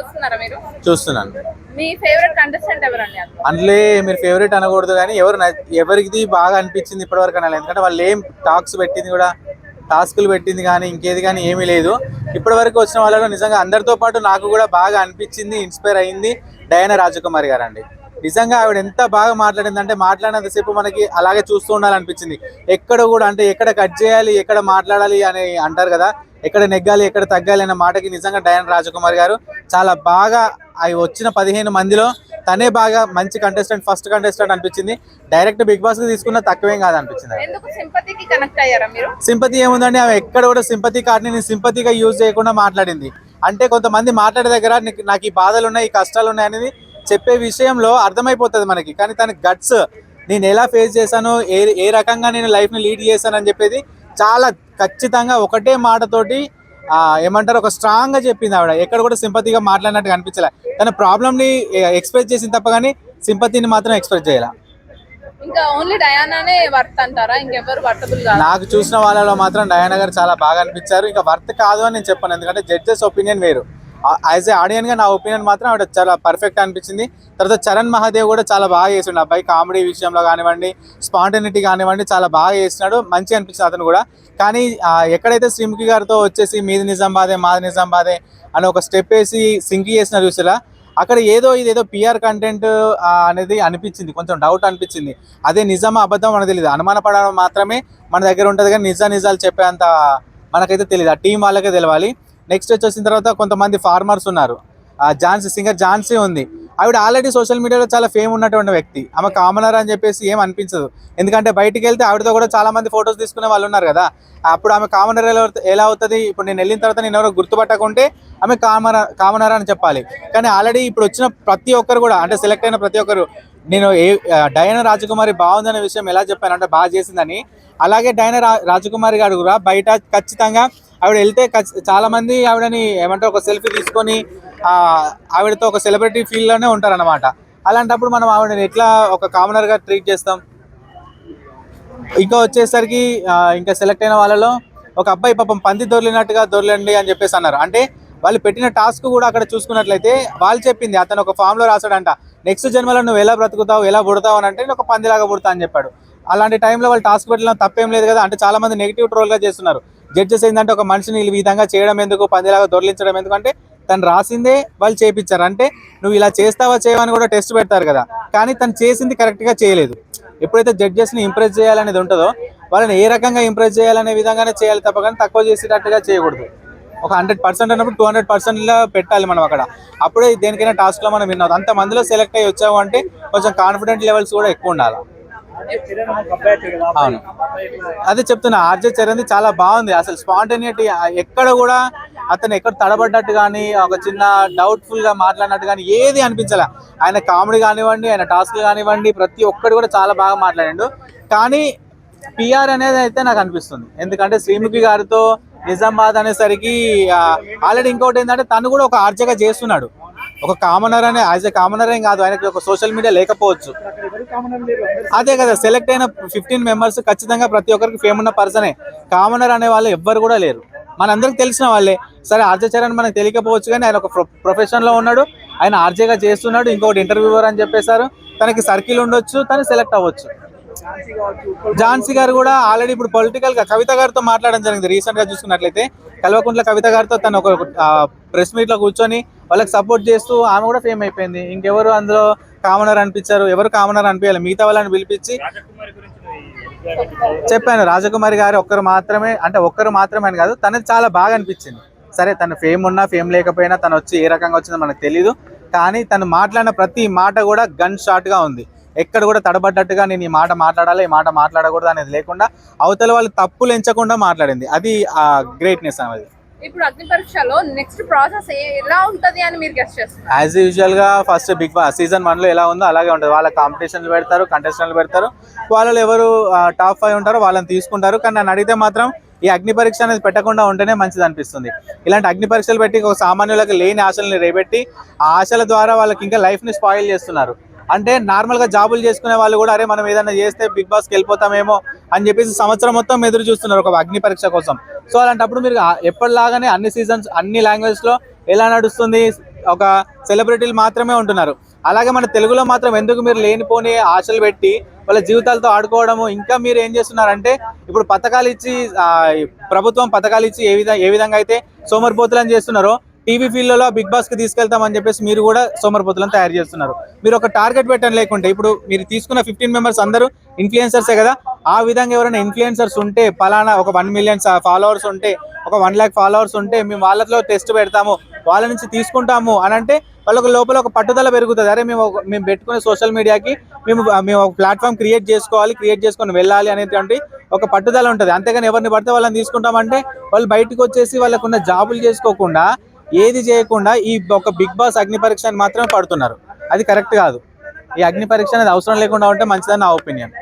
చూస్తున్నారా మీరు? చూస్తున్నాను. మీ ఫేవరెట్ కంటెస్టెంట్ ఎవరండి అందులో? అందులో మీరు ఫేవరెట్ అనకూడదు కానీ ఎవరికి బాగా అనిపించింది ఇప్పటివరకు అనాలి. ఎందుకంటే వాళ్ళు ఏం టాస్కులు పెట్టింది కానీ ఇంకేది కానీ ఏమీ లేదు. ఇప్పటివరకు వచ్చిన వాళ్ళలో నిజంగా అందరితో పాటు నాకు కూడా బాగా అనిపించింది, ఇన్స్పైర్ అయింది డయానా రాజకుమారి గారు అండి. నిజంగా ఆవిడ ఎంత బాగా మాట్లాడిందంటే మాట్లాడినంతసేపు మనకి అలాగే చూస్తూ ఉండాలనిపించింది. ఎక్కడ కూడా అంటే ఎక్కడ కట్ చేయాలి, ఎక్కడ మాట్లాడాలి అని అంటారు కదా, ఎక్కడ నెగ్గాలి ఎక్కడ తగ్గాలి అనే మాటకి నిజంగా డయానా రాజకుమారి గారు చాలా బాగా అవి వచ్చిన 15 మందిలో తనే బాగా మంచి కంటెస్టెంట్, ఫస్ట్ కంటెస్టెంట్ అనిపించింది. డైరెక్ట్ బిగ్ బాస్ కి తీసుకున్న తక్కువేం కాదు అనిపించింది. ఎందుకు సింపతికి కనెక్ట్ అయ్యారా మీరు? సింపతి ఏముందండి, ఆమె ఎక్కడ కూడా సింపతి కార్డ్ని నేను సింపతిగా యూజ్ చేయకుండా మాట్లాడింది. అంటే కొంతమంది మాట్లాడే దగ్గర నాకు ఈ బాధలు ఉన్నాయి, ఈ కష్టాలు ఉన్నాయి అనేది చెప్పే విషయంలో అర్థమైపోతుంది మనకి. కానీ తన గట్స్, నేను ఎలా ఫేస్ చేశాను, ఏ రకంగా నేను లైఫ్ని లీడ్ చేశాను అని చెప్పేది చాలా ఖచ్చితంగా ఒకటే మాటతోటి ఏమంటారు ఒక స్ట్రాంగ్ గా చెప్పింది ఆవిడ. ఎక్కడ కూడా సింపతిగా మాట్లాడినట్టు కనిపించలే. తన ప్రాబ్లమ్ని ఎక్స్ప్రెస్ చేసింది తప్ప కానీ సింపతిని మాత్రం ఎక్స్ప్రెస్ చేయాల. ఇంకా ఓన్లీ డయానానే వర్త్ అంటారా? ఇంకెవరు వర్తబుల్ కాదు? నాకు చూసిన వాళ్ళలో మాత్రం డయానా గారు చాలా బాగా అనిపించారు. ఇంకా వర్త్ కాదు అని నేను చెప్పాను, ఎందుకంటే జడ్జెస్ ఒపీనియన్ వేరు. యాజ్ ఏ ఆడియన్ గా నా ఒపీనియన్ మాత్రం ఆవిడ చాలా పర్ఫెక్ట్ అనిపించింది. తర్వాత చరణ్ మహాదేవ్ కూడా చాలా బాగా చేసిండు. అబ్బాయి కామెడీ విషయంలో కానివ్వండి, స్పాంటనిటీ కానివ్వండి చాలా బాగా చేసినాడు, మంచి అనిపించింది అతను కూడా. కానీ ఎక్కడైతే శ్రీముఖి గారితో వచ్చేసి మీది నిజామాబాదే మాది నిజామాబాదే అని ఒక స్టెప్ వేసి సింక్ చేసిన చూసారా, అక్కడ ఇదేదో పిఆర్ కంటెంట్ అనేది అనిపించింది, కొంచెం డౌట్ అనిపించింది. అదే నిజమా అబద్ధం మనకు తెలియదు, అనుమాన పడడం మాత్రమే మన దగ్గర ఉంటుంది కానీ నిజాలు చెప్పేంత మనకైతే తెలియదు. ఆ టీం వాళ్ళకే తెలవాలి. నెక్స్ట్ వచ్చేసిన తర్వాత కొంతమంది ఫార్మర్స్ ఉన్నారు. సింగర్ ఝాన్సీ ఉంది. ఆవిడ ఆల్రెడీ సోషల్ మీడియాలో చాలా ఫేమ్ ఉన్నటువంటి వ్యక్తి. ఆమె కామనర్ అని చెప్పేసి ఏం అనిపించదు, ఎందుకంటే బయటికి వెళ్తే ఆవిడతో కూడా చాలా మంది ఫొటోస్ తీసుకునే వాళ్ళు ఉన్నారు కదా. అప్పుడు ఆమె కామనర్ ఎలా అవుతుంది? ఇప్పుడు నేను వెళ్ళిన తర్వాత నేను ఎవరో గుర్తుపట్టకుంటే ఆమె కామనర్ అని చెప్పాలి. కానీ ఆల్రెడీ ఇప్పుడు వచ్చిన ప్రతి ఒక్కరు కూడా, అంటే సెలెక్ట్ అయిన ప్రతి ఒక్కరు, నేను డయానా రాజకుమారి బాగుందనే విషయం ఎలా చెప్పాను అంటే బాగా చేసిందని. అలాగే డయానా రాజకుమారి గారు కూడా బయట ఖచ్చితంగా ఆవిడ వెళ్తే చాలా మంది ఆవిడని ఏమంటారు ఒక సెల్ఫీ తీసుకొని ఆవిడతో ఒక సెలబ్రిటీ ఫీల్ లోనే ఉంటారన్నమాట. అలాంటప్పుడు మనం ఆవిడని ఎట్లా ఒక కామనర్ గా ట్రీట్ చేస్తాం? ఇంకా వచ్చేసరికి ఇంకా సెలెక్ట్ అయిన వాళ్ళలో ఒక అబ్బాయి పాపం పంది దొర్లినట్టుగా దొర్లండి అని చెప్పేసి అన్నారు. అంటే వాళ్ళు పెట్టిన టాస్క్ కూడా అక్కడ చూసుకున్నట్లయితే వాళ్ళు చెప్పింది, అతను ఒక ఫామ్ లో రాశాడంట, నెక్స్ట్ జన్మలో నువ్వు ఎలా బ్రతుకుతావు, ఎలా పుడతావు అని అంటే నేను ఒక పందిలాగా పుడతా అని చెప్పాడు. అలాంటి టైంలో వాళ్ళు టాస్క్ పెట్టడం తప్పేం లేదు కదా. అంటే చాలా మంది నెగిటివ్ ట్రోల్ గా చేస్తున్నారు. జడ్జెస్ ఏంటంటే ఒక మనిషిని ఈ విధంగా చేయడం ఎందుకు, పందిలాగా దొర్లించడం ఎందుకు అంటే తను రాసిందే వాళ్ళు చేపించారు. అంటే నువ్వు ఇలా చేస్తావా చేయవని కూడా టెస్ట్ పెడతారు కదా, కానీ తను చేసింది కరెక్ట్ గా చేయలేదు. ఎప్పుడైతే జడ్జెస్ ని ఇంప్రెస్ చేయాలనేది ఉంటుందో వాళ్ళని ఏ రకంగా ఇంప్రెస్ చేయాలనే విధంగానే చేయాలి తప్ప కానీ తక్కువ చేసేటట్టుగా చేయకూడదు. ఒక 100% అన్నప్పుడు 200% పెట్టాలి మనం అక్కడ. అప్పుడే దేనికైనా టాస్క్ లో మనం విన్నాం. అంత మందిలో సెలెక్ట్ అయ్యి వచ్చాము అంటే కొంచెం కాన్ఫిడెంట్ లెవెల్స్ కూడా ఎక్కువ ఉండాలి. అవును, అదే చెప్తున్నా, ఆర్జే చరణ్ చాలా బాగుంది. అసలు స్పాంటేనిటీ ఎక్కడ కూడా అతను ఎక్కడ తడబడ్డట్టు కానీ ఒక చిన్న డౌట్ఫుల్ గా మాట్లాడినట్టు కానీ ఏది అనిపించాల. ఆయన కామెడీ కానివ్వండి, ఆయన టాస్క్లు కానివ్వండి, ప్రతి ఒక్కటి కూడా చాలా బాగా మాట్లాడాడు. కానీ పిఆర్ అనేది అయితే నాకు అనిపిస్తుంది, ఎందుకంటే శ్రీముఖి గారితో నిజామాబాద్ అనేసరికి ఆల్రెడీ ఇంకోటి ఏంటంటే తను కూడా ఒక ఆర్జేగా చేస్తున్నాడు. ఒక కామనర్ అనే యాజ్ ఏ కామనర్ ఏం కాదు, ఆయనకి ఒక సోషల్ మీడియా లేకపోవచ్చు. అదే కదా, సెలెక్ట్ అయిన 15 మెంబర్స్ ఖచ్చితంగా ప్రతి ఒక్కరికి ఫేమ్ ఉన్న పర్సనే. కామనర్ అనే వాళ్ళు ఎవ్వరు కూడా లేరు, మనందరికి తెలిసిన వాళ్ళే. సరే ఆర్జే చరణ్ మనకు తెలియకపోవచ్చు కానీ ఆయన ఒక ప్రొఫెషన్ లో ఉన్నాడు, ఆయన ఆర్జేగా చేస్తున్నాడు. ఇంకొకటి ఇంటర్వ్యూవర్ అని చెప్పేశారు, తనకి సర్కిల్ ఉండొచ్చు, తను సెలెక్ట్ అవ్వచ్చు. ఝాన్సీ గారు కూడా ఆల్రెడీ ఇప్పుడు పొలిటికల్ గా కవిత గారితో మాట్లాడడం జరిగింది. రీసెంట్ గా చూసుకున్నట్లయితే కల్వకుంట్ల కవిత గారితో తను ఒక ప్రెస్ మీట్ లో కూర్చొని వాళ్ళకి సపోర్ట్ చేస్తూ ఆమె కూడా ఫేమ్ అయిపోయింది. ఇంకెవరు అందులో కామనర్ అనిపించారు? ఎవరు కామనర్ అనిపించాలి? మిగతా వాళ్ళని పిలిపించి చెప్పాను. రాజకుమారి గారు ఒక్కరు మాత్రమే అని కాదు, తనది చాలా బాగా అనిపించింది. సరే తన ఫేమ్ ఉన్నా ఫేమ్ లేకపోయినా తను వచ్చి ఏ రకంగా వచ్చిందో మనకు తెలీదు, కానీ తను మాట్లాడిన ప్రతి మాట కూడా గన్ షాట్ గా ఉంది. ఎక్కడ కూడా తడబడ్డట్టుగా నేను ఈ మాట మాట్లాడాలి, ఈ మాట మాట్లాడకూడదు అనేది లేకుండా అవతల వాళ్ళు తప్పులు ఎంచకుండా మాట్లాడింది. అది ఆ గ్రేట్నెస్ అనేది. ఇప్పుడు అగ్ని పరీక్షలో నెక్స్ట్ ప్రాసెస్ ఎలా ఉంటది అని మీరు గెస్ చేస్తున్నారు? యాజ్ యూజువల్ గా ఫస్ట్ బిగ్ బాస్ సీజన్ 1 లో ఎలా ఉందో అలాగే ఉంటుంది. వాళ్ళ కాంపిటీషన్లు పెడతారు, కంటెస్టెంట్లు పెడతారు, వాళ్ళలో ఎవరు టాప్ 5 ఉంటారో వాళ్ళని తీసుకుంటారు. కానీ నన్ను అడిగితే మాత్రం ఈ అగ్ని పరీక్ష అనేది పెట్టకుండా ఉంటేనే మంచిది అనిపిస్తుంది. ఇలాంటి అగ్ని పరీక్షలు పెట్టి ఒక సామాన్యులకు లేని ఆశల్ని రేపెట్టి ఆ ఆశల ద్వారా వాళ్ళకి ఇంకా లైఫ్ ని స్పాయిల్ చేస్తున్నారు. అంటే నార్మల్ గా జాబులు చేసుకునే వాళ్ళు కూడా అరే మనం ఏదైనా చేస్తే బిగ్ బాస్కి వెళ్ళిపోతామేమో అని చెప్పేసి సంవత్సరం మొత్తం ఎదురు చూస్తున్నారు ఒక అగ్ని పరీక్ష కోసం. సో అలాంటప్పుడు మీరు ఎప్పటిలాగానే అన్ని సీజన్స్ అన్ని లాంగ్వేజ్ లో ఎలా నడుస్తుంది, ఒక సెలబ్రిటీలు మాత్రమే ఉంటున్నారు. అలాగే మన తెలుగులో మాత్రం ఎందుకు మీరు లేనిపోని ఆశలు పెట్టి వాళ్ళ జీవితాలతో ఆడుకోవడము? ఇంకా మీరు ఏం చేస్తున్నారంటే ఇప్పుడు పథకాలు ఇచ్చి ప్రభుత్వం పథకాలు ఇచ్చి ఏ విధంగా అయితే సోమరిపోతులను చేస్తున్నారో టీవీ ఫీల్డ్లో బిగ్ బాస్కి తీసుకెళ్తామని చెప్పేసి మీరు కూడా సోమరిపోతులను తయారు చేస్తున్నారు. మీరు ఒక టార్గెట్ పెట్టని లేకుంటే ఇప్పుడు మీరు తీసుకున్న 15 మెంబర్స్ అందరూ ఇన్ఫ్లుయెన్సర్సే కదా. ఆ విధంగా ఎవరైనా ఇన్ఫ్లుయెన్సర్స్ ఉంటే పలానా ఒక 1 మిలియన్ ఫాలోవర్స్ ఉంటే ఒక 1 lakh ఫాలోవర్స్ ఉంటే మేము వాళ్ళలో టెస్ట్ పెడతాము, వాళ్ళ నుంచి తీసుకుంటాము అని అంటే వాళ్ళకి లోపల ఒక పట్టుదల పెరుగుతుంది. అరే మేము పెట్టుకునే సోషల్ మీడియాకి మేము ఒక ప్లాట్ఫామ్ క్రియేట్ చేసుకొని వెళ్ళాలి అనేటువంటి ఒక పట్టుదల ఉంటుంది. అంతేగాని ఎవరిని పడితే వాళ్ళని తీసుకుంటామంటే వాళ్ళు బయటకు వచ్చేసి వాళ్ళకున్న జాబులు చేసుకోకుండా ఏది చేయకుండా ఈ ఒక బిగ్ బాస్ అగ్ని పరీక్ష మాత్రమే పడుతున్నారు. అది కరెక్ట్ కాదు. ఈ అగ్ని పరీక్ష అనేది అవసరం లేకుండా ఉంటే మంచిదని నా ఒపీనియన్.